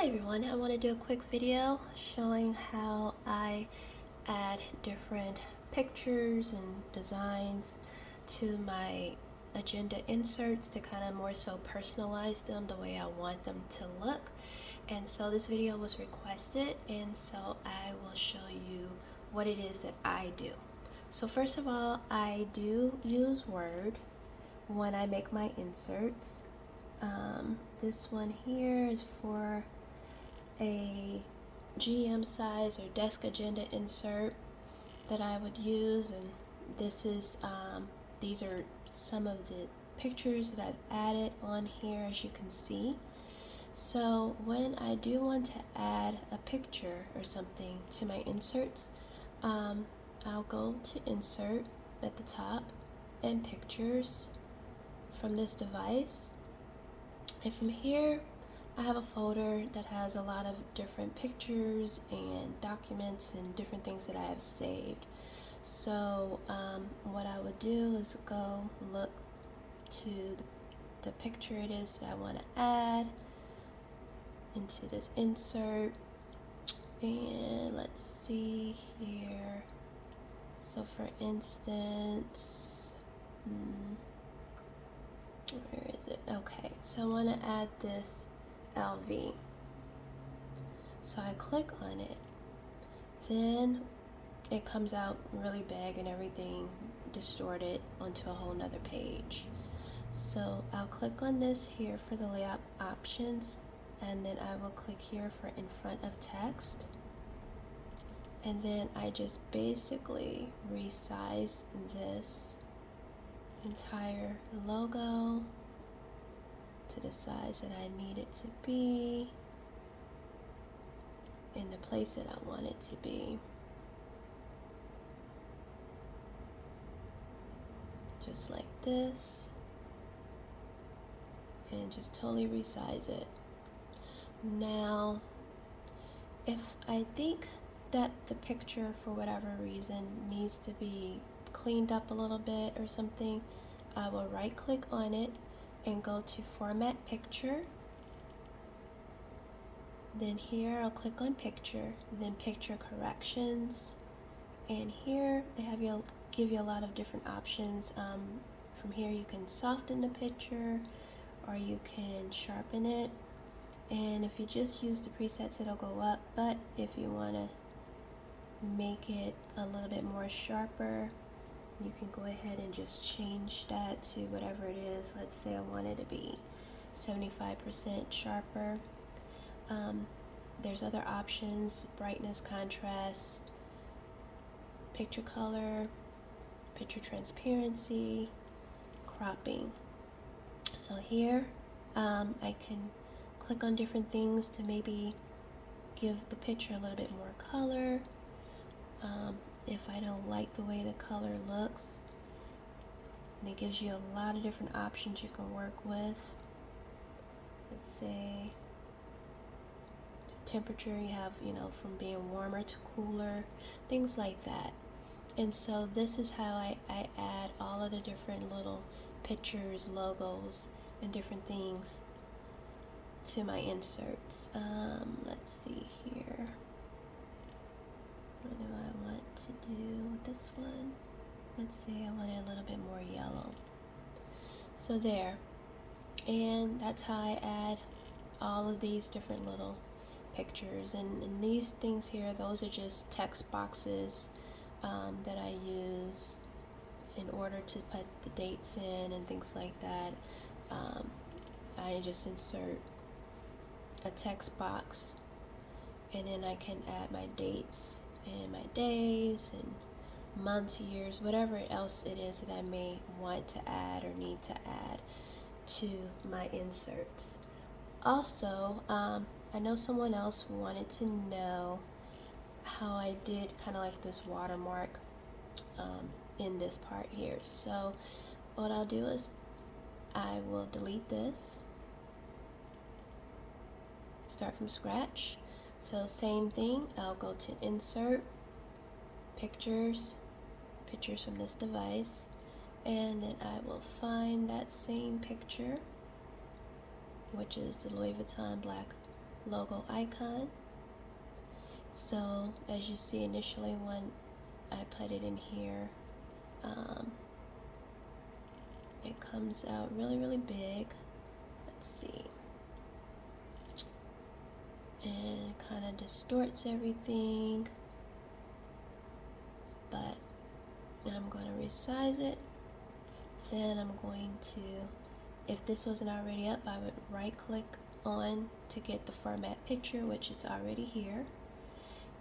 everyone, I want to do a quick video showing how I add different pictures and designs to my agenda inserts to kind of more so personalize them the way I want them to look. And so this video was requested, and so I will show you what it is that I do. So first of all, I do use Word when I make my inserts. This one here is for a GM size or desk agenda insert that I would use, and this is these are some of the pictures that I've added on here, as you can see. So when I do want to add a picture or something to my inserts, I'll go to Insert at the top and Pictures from this device, and from here I have a folder that has a lot of different pictures and documents and different things that I have saved. So what I would do is go look to the picture it is that I want to add into this insert, and let's see here. So for instance, where is it? Okay, so I want to add this LV. So I click on it, then it comes out really big and everything distorted onto a whole nother page. So I'll click on this here for the layout options, and then I will click here for in front of text, and then I just basically resize this entire logo to the size that I need it to be in the place that I want it to be. Just like this, and just totally resize it. Now, if I think that the picture for whatever reason needs to be cleaned up a little bit or something, I will right click on it and go to Format Picture. Then here I'll click on Picture, then Picture Corrections, and here they give you a lot of different options. From here you can soften the picture or you can sharpen it, and if you just use the presets it'll go up, but if you want to make it a little bit more sharper, you can go ahead and just change that to whatever it is. Let's say I want it to be 75% sharper. There's other options: brightness, contrast, picture color, picture transparency, cropping. So here I can click on different things to maybe give the picture a little bit more color. If I don't like the way the color looks, and it gives you a lot of different options you can work with. Let's say temperature, you have, from being warmer to cooler, things like that. And so this is how I add all of the different little pictures, logos, and different things to my inserts. Let's see here. What do I want to do with this one? Let's say I want it a little bit more yellow. So there. And that's how I add all of these different little pictures. And these things here, those are just text boxes that I use in order to put the dates in and things like that. I just insert a text box, and then I can add my dates and my days and months, years, whatever else it is that I may want to add or need to add to my inserts. Also, I know someone else wanted to know how I did kind of like this watermark in this part here. So what I'll do is I will delete this, start from scratch. So same thing, I'll go to Insert, Pictures, Pictures from this device, and then I will find that same picture, which is the Louis Vuitton black logo icon. So as you see initially when I put it in here, it comes out really big. Let's see. And kind of distorts everything, but I'm going to resize it. Then I'm going to, if this wasn't already up, I would right click on to get the format picture, which is already here.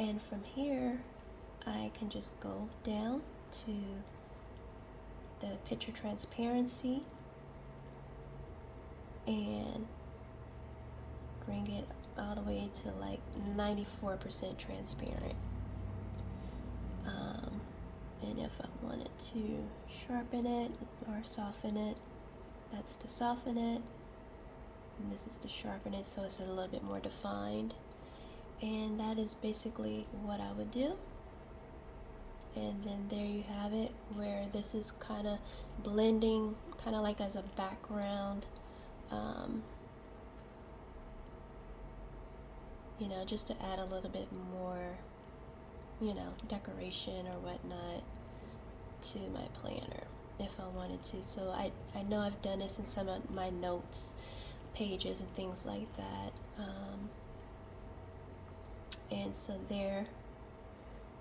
And from here I can just go down to the picture transparency and bring it all the way to like 94% transparent. And if I wanted to sharpen it or soften it, that's to soften it, and this is to sharpen it so it's a little bit more defined. And that is basically what I would do. And then there you have it, where this is kind of blending, kind of like as a background, you know, just to add a little bit more, you know, decoration or whatnot to my planner if I wanted to. So I know I've done this in some of my notes pages and things like that. And so there,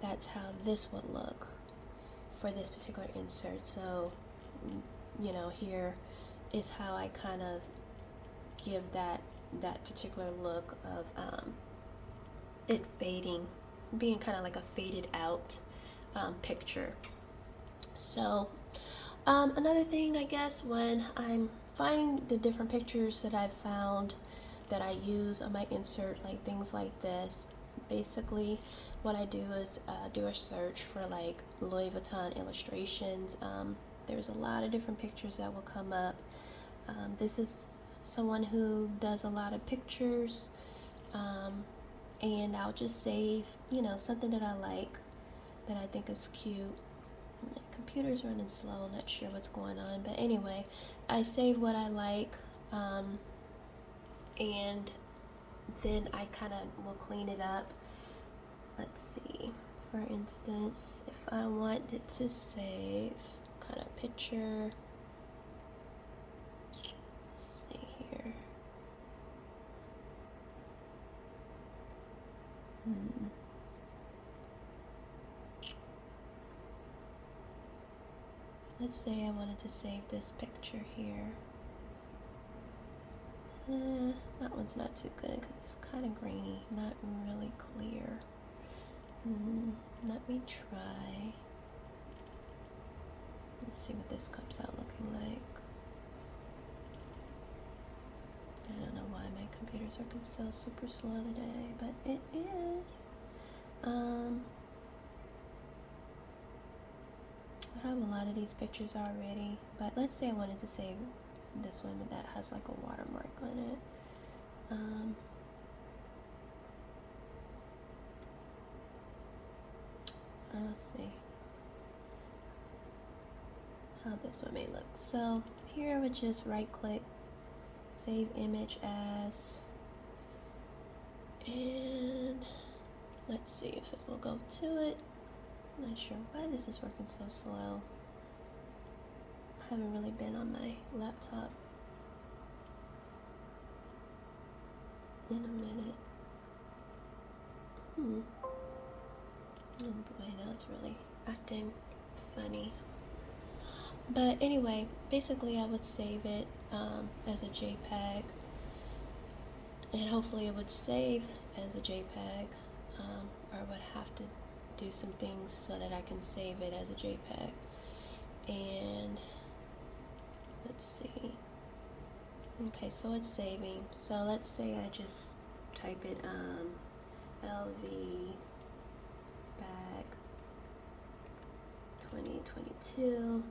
that's how this would look for this particular insert. So, you know, here is how I kind of give that particular look of it fading, being kind of like a faded out picture. So another thing, I guess, when I'm finding the different pictures that I've found that I use on my insert, like things like this, basically what I do is do a search for like Louis Vuitton illustrations. There's a lot of different pictures that will come up. This is someone who does a lot of pictures, and I'll just save, you know, something that I like, that I think is cute. My computer's running slow, not sure what's going on, but anyway, I save what I like, and then I kind of will clean it up. Let's see, for instance, if I wanted to save kind of picture, let's see here. Let's say I wanted to save this picture here. That one's not too good because it's kind of grainy, not really clear. Let me try. Let's see what this comes out looking like. I don't know why my computer's working so super slow today, but it is. I have a lot of these pictures already, but let's say I wanted to save this one that has like a watermark on it. Let's see how this one may look. So here I would just right click, save image as, and let's see if it will go to it. Not sure why this is working so slow. I haven't really been on my laptop in a minute. Oh boy, now it's really acting funny. But anyway, basically I would save it as a JPEG, and hopefully it would save as a JPEG, or I would have to do some things so that I can save it as a JPEG. And let's see. Okay, so it's saving. So let's say I just type it LV bag 2022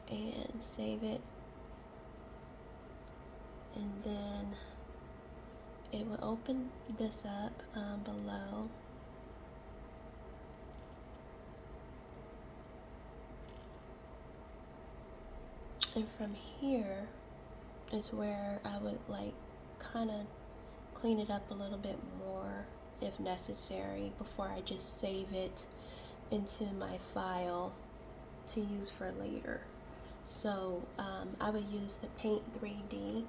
and save it, and then it will open this up below. And from here is where I would like kind of clean it up a little bit more if necessary before I just save it into my file to use for later. So I would use the Paint 3D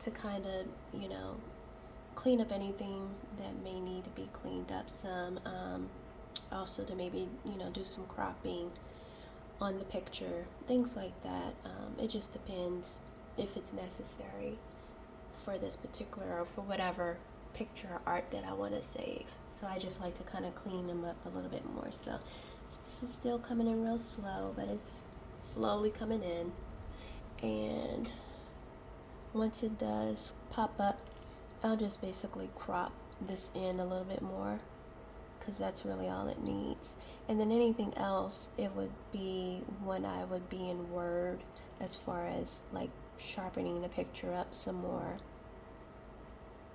to kind of, clean up anything that may need to be cleaned up some. Also to maybe, do some cropping on the picture, things like that. It just depends if it's necessary for this particular or for whatever picture or art that I want to save. So I just like to kind of clean them up a little bit more. So this is still coming in real slow, but it's slowly coming in. And once it does pop up, I'll just basically crop this in a little bit more, because that's really all it needs. And then anything else, it would be when I would be in Word, as far as like sharpening the picture up some more,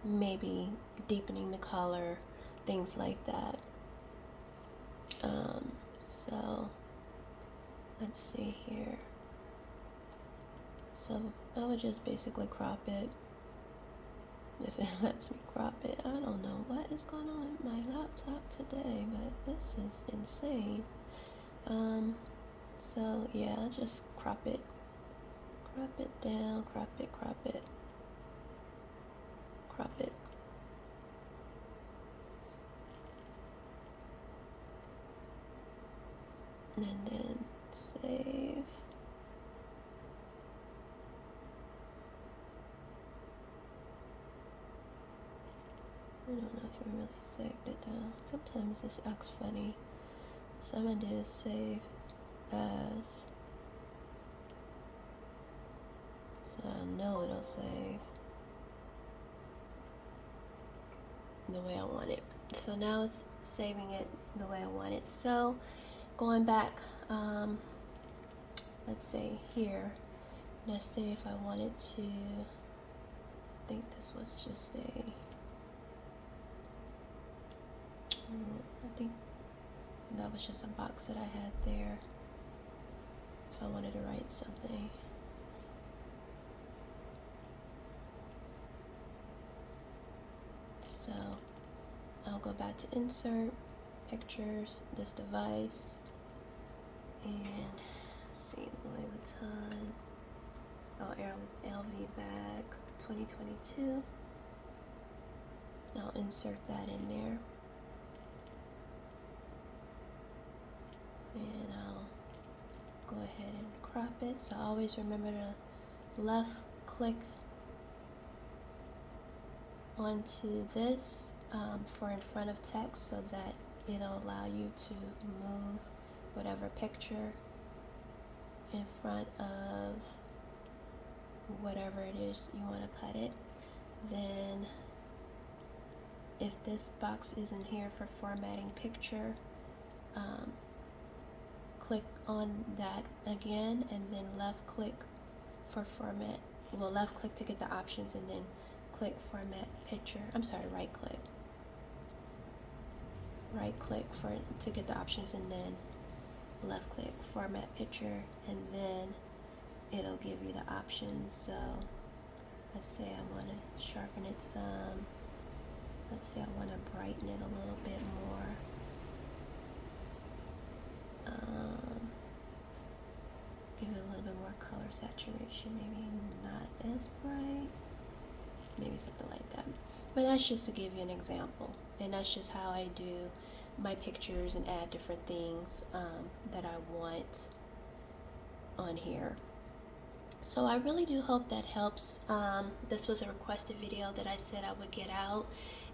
maybe deepening the color, things like that. So let's see here. So I would just basically crop it, if it lets me crop it. I don't know what is going on with my laptop today, but this is insane. So yeah, I'll just crop it down, crop it, and then save. I don't know if I really saved it though. Sometimes this acts funny. So I'm gonna do is save as. So I know it'll save the way I want it. So now it's saving it the way I want it. So going back, let's say here, let's say if I wanted to, I think this was just I think that was just a box that I had there. If I wanted to write something. So I'll go back to Insert, Pictures, this device, and see, Louis Vuitton, LV bag 2022. I'll insert that in there. And I'll go ahead and crop it. So always remember to left click onto this for in front of text, so that it'll allow you to move whatever picture in front of whatever it is you want to put it. Then if this box isn't here for formatting picture, click on that again, and then left click for format. Well, left click to get the options, and then click format picture. I'm sorry, right click to get the options, and then left click format picture, and then it'll give you the options. So let's say I want to sharpen it some. Let's say I want to brighten it a little bit more. Give it a little bit more color saturation, maybe not as bright, maybe something like that. But that's just to give you an example, and that's just how I do my pictures and add different things that I want on here. So I really do hope that helps. This was a requested video that I said I would get out,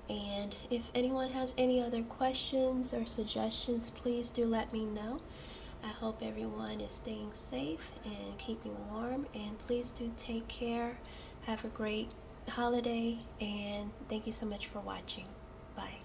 and if anyone has any other questions or suggestions, please do let me know. I hope everyone is staying safe and keeping warm, and please do take care. Have a great holiday, and thank you so much for watching. Bye.